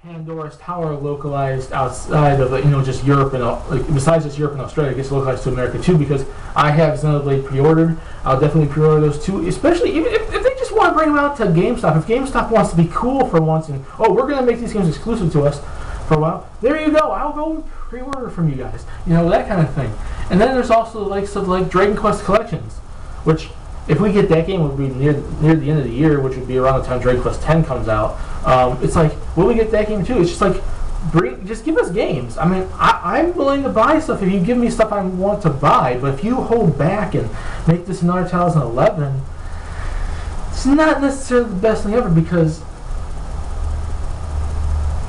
Pandora's Tower localized outside of just Europe and besides just Europe and Australia, it gets localized to America too because I have Xenoblade pre-ordered. I'll definitely pre-order those too, especially even if they just want to bring them out to GameStop. If GameStop wants to be cool for once and we're going to make these games exclusive to us for a while, there you go. I'll go pre-order from you guys. That kind of thing. And then there's also the likes of Dragon Quest Collections, which if we get that game, it would be near the end of the year, which would be around the time Dragon Quest X comes out. It's like, will we get that game too? It's just like, just give us games. I mean, I'm willing to buy stuff if you give me stuff I want to buy, but if you hold back and make this another 2011, it's not necessarily the best thing ever because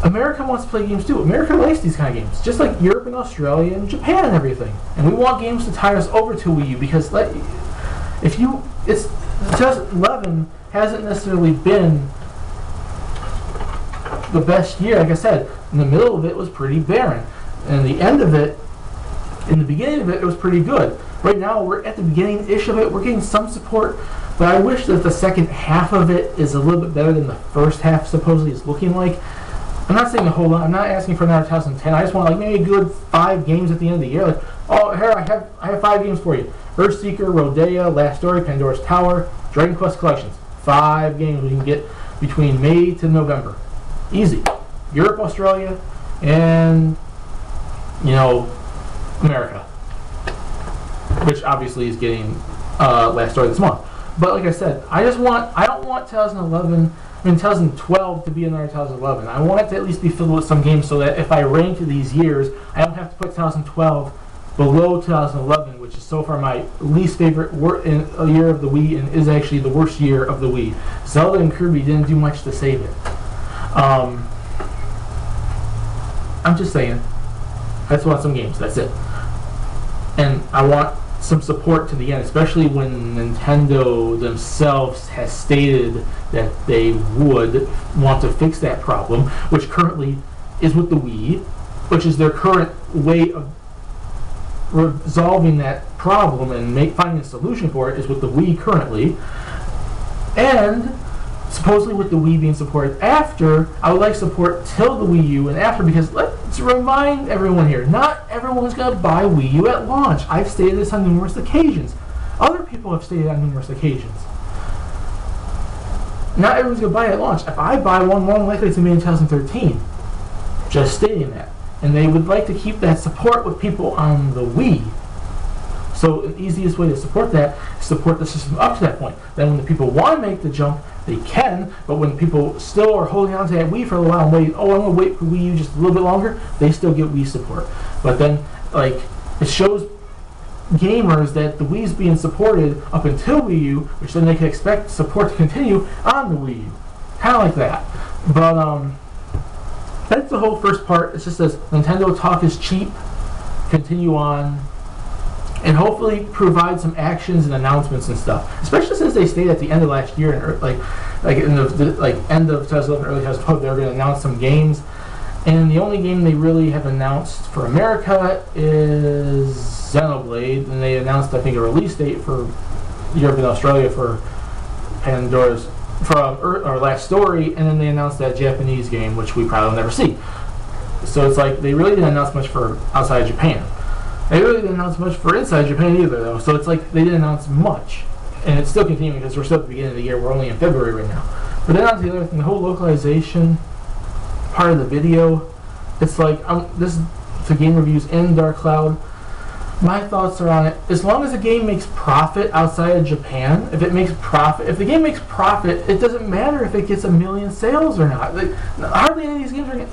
America wants to play games too. America likes these kind of games, just like Europe and Australia and Japan and everything. And we want games to tie us over to Wii U because it's 2011 hasn't necessarily been the best year. Like I said, in the middle of it was pretty barren, and the end of it, in the beginning of it, it was pretty good. Right now, we're at the beginning-ish of it. We're getting some support, but I wish that the second half of it is a little bit better than the first half supposedly is looking like. I'm not saying a whole lot. I'm not asking for another 2010. I just want maybe a good 5 games at the end of the year. Here I have 5 games for you: Earthseeker, Rodea, Last Story, Pandora's Tower, Dragon Quest Collections. 5 games we can get between May to November. Easy. Europe, Australia, and America, which obviously is getting Last Story this month. But like I said, I don't want 2012 to be another 2011. I want it to at least be filled with some games so that if I rank these years, I don't have to put 2012 below 2011, which is so far my least favorite year of the Wii and is actually the worst year of the Wii. Zelda and Kirby didn't do much to save it. I'm just saying, I just want some games, that's it. And I want some support to the end, especially when Nintendo themselves has stated that they would want to fix that problem, which currently is with the Wii, which is their current way of resolving that problem and finding a solution for it is with the Wii currently. And supposedly with the Wii being supported after, I would like support till the Wii U and after, because let's remind everyone here, not everyone's going to buy Wii U at launch. I've stated this on numerous occasions. Other people have stated on numerous occasions. Not everyone's going to buy it at launch. If I buy one, more than likely it's going to be in 2013. Just stating that. And they would like to keep that support with people on the Wii. So the easiest way to support that is support the system up to that point. Then when the people want to make the jump, they can, but when people still are holding on to that Wii for a little while and waiting, I'm going to wait for Wii U just a little bit longer, they still get Wii support. But then, it shows gamers that the Wii's being supported up until Wii U, which then they can expect support to continue on the Wii U. Kind of like that. But, that's the whole first part. It just says, Nintendo talk is cheap, continue on, and hopefully provide some actions and announcements and stuff. Especially since they stayed at the end of last year and in the end of 2011, early 2012, they were going to announce some games. And the only game they really have announced for America is Xenoblade, and they announced, I think, a release date for Europe and Australia for Pandora's or Last Story, and then they announced that Japanese game, which we probably will never see. So it's like they really didn't announce much for outside Japan. They really didn't announce much for inside Japan either, though. So it's like they didn't announce much, and it's still continuing because we're still at the beginning of the year. We're only in February right now. But then on to the other thing, the whole localization part of the video. It's like this is the game reviews in Dark Cloud. My thoughts are on it. As long as the game makes profit outside of Japan, if the game makes profit, it doesn't matter if it gets 1 million sales or not. Hardly any of these games are.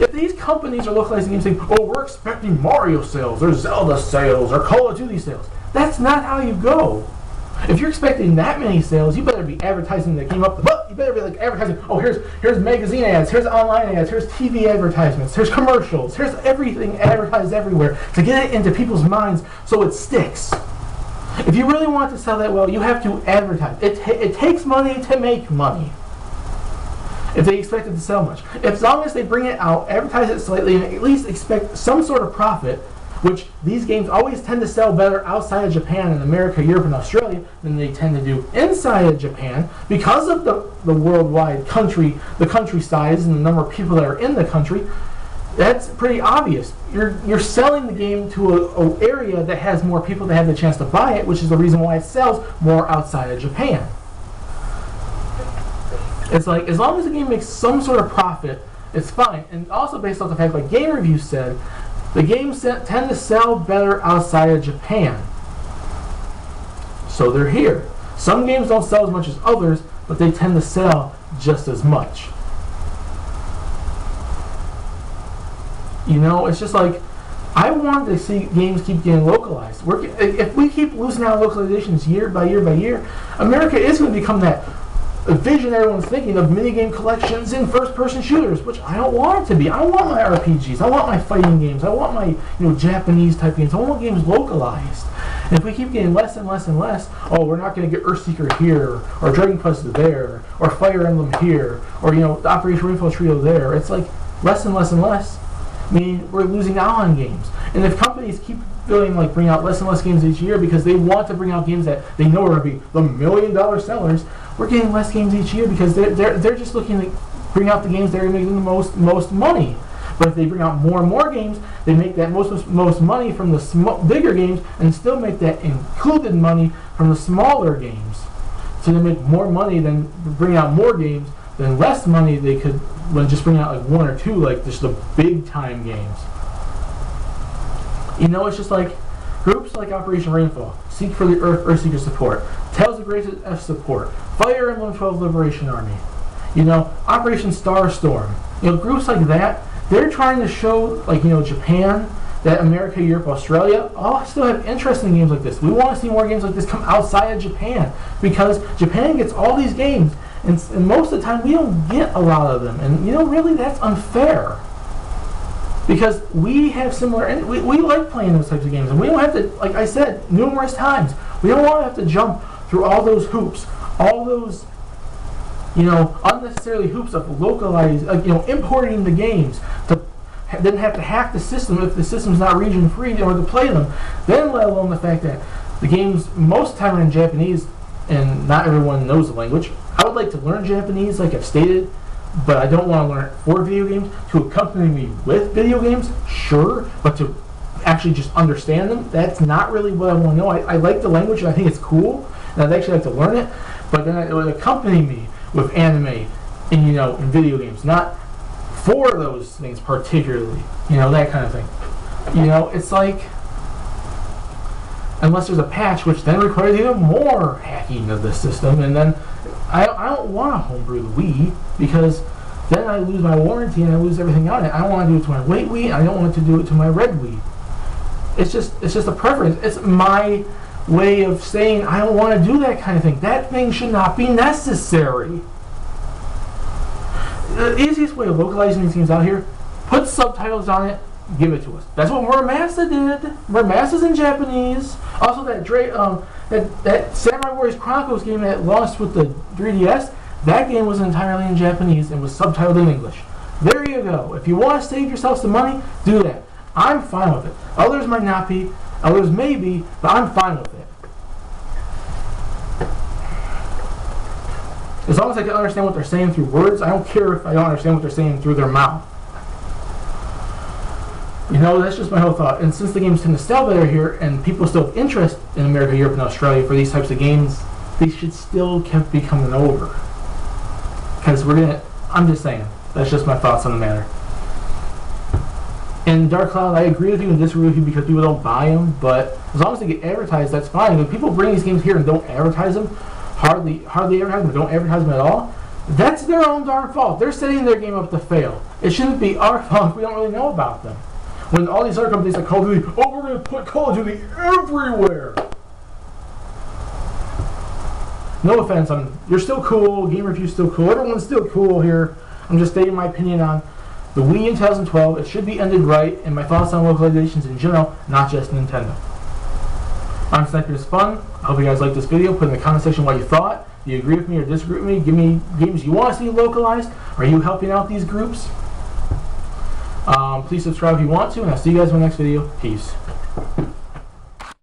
If these companies are localizing games saying, "Oh, we're expecting Mario sales, or Zelda sales, or Call of Duty sales," that's not how you go. If you're expecting that many sales, you better be advertising that came up the butt. You better be advertising. Oh, here's magazine ads, here's online ads, here's TV advertisements, here's commercials, here's everything advertised everywhere to get it into people's minds so it sticks. If you really want to sell that well, you have to advertise. It takes money to make money. If they expect it to sell much, as long as they bring it out, advertise it slightly, and at least expect some sort of profit, which these games always tend to sell better outside of Japan and America, Europe, and Australia than they tend to do inside of Japan because of the worldwide country, the country size and the number of people that are in the country. That's pretty obvious. You're selling the game to an area that has more people that have the chance to buy it, which is the reason why it sells more outside of Japan. It's like, as long as the game makes some sort of profit, it's fine. And also based off the fact, like Game Review said, the games tend to sell better outside of Japan. So they're here. Some games don't sell as much as others, but they tend to sell just as much. You know, it's just like, I want to see games keep getting localized. If we keep losing out localizations year by year by year, America is going to become that vision everyone's thinking of minigame collections in first-person shooters, which I don't want it to be. I want my RPGs. I want my fighting games. I want my Japanese type games. I want games localized. And if we keep getting less and less and less, oh, we're not going to get Earthseeker here, or Dragon Quest there, or Fire Emblem here, or Operation Rainbow Trio there. It's like less and less and less. I mean, we're losing out on games. And if companies keep bring out less and less games each year because they want to bring out games that they know are going to be the $1 million sellers, we're getting less games each year because they're just looking to bring out the games that are making the most money. But if they bring out more and more games, they make that most money from the bigger games and still make that included money from the smaller games. So they make more money than bring out more games than less money they could when just bring out like one or two, like just the big time games. It's just like groups like Operation Rainfall, Seek for the Earthseeker support, Tales of Grace F support, Fire Emblem 12 Liberation Army, Operation Starstorm. Groups like that, they're trying to show, like, Japan, that America, Europe, Australia all still have interest in games like this. We want to see more games like this come outside of Japan because Japan gets all these games, and most of the time we don't get a lot of them. And really, that's unfair. Because we have similar, and we like playing those types of games, and we don't have to, like I said numerous times, we don't want to have to jump through all those hoops, all those, unnecessarily hoops of importing the games, to then have to hack the system if the system's not region free in order to play them. Then let alone the fact that the games most of the time are in Japanese, and not everyone knows the language. I would like to learn Japanese, like I've stated, but I don't want to learn it for video games. To accompany me with video games, sure, but to actually just understand them, that's not really what I want to know. I like the language, and I think it's cool, and I'd actually like to learn it, but then it would accompany me with anime and, in video games, not for those things particularly, that kind of thing. It's like, unless there's a patch, which then requires even more hacking of the system, and then I don't want to homebrew the Wii, because then I lose my warranty and I lose everything on it. I don't want to do it to my white Wii, I don't want to do it to my red Wii. It's just a preference. It's my way of saying I don't want to do that kind of thing. That thing should not be necessary. The easiest way of localizing these games out here, put subtitles on it, give it to us. That's what Muramasa did. Muramasa's in Japanese. Also, that Samurai Warriors Chronicles game that launched with the 3DS, that game was entirely in Japanese and was subtitled in English. There you go. If you want to save yourself some money, do that. I'm fine with it. Others might not be, others may be, but I'm fine with it. As long as I can understand what they're saying through words, I don't care if I don't understand what they're saying through their mouth. That's just my whole thought. And since the games tend to sell better here, and people still have interest in America, Europe, and Australia for these types of games, they should still be coming over. Because I'm just saying, that's just my thoughts on the matter. And Dark Cloud, I agree with you and disagree with you because people don't buy them, but as long as they get advertised, that's fine. When people bring these games here and don't advertise them, hardly advertise them, or don't advertise them at all, that's their own darn fault. They're setting their game up to fail. It shouldn't be our fault if we don't really know about them. When all these other companies like Call of Duty, oh, we're going to put Call of Duty everywhere. No offense, you're still cool, Game Review's still cool, everyone's still cool here. I'm just stating my opinion on the Wii in 2012. It should be ended right, and my thoughts on localizations in general, not just Nintendo. I'm Sniper's Fun. I hope you guys liked this video. Put in the comment section what you thought. Do you agree with me or disagree with me? Give me games you want to see localized. Are you helping out these groups? Please subscribe if you want to, and I'll see you guys in my next video. Peace.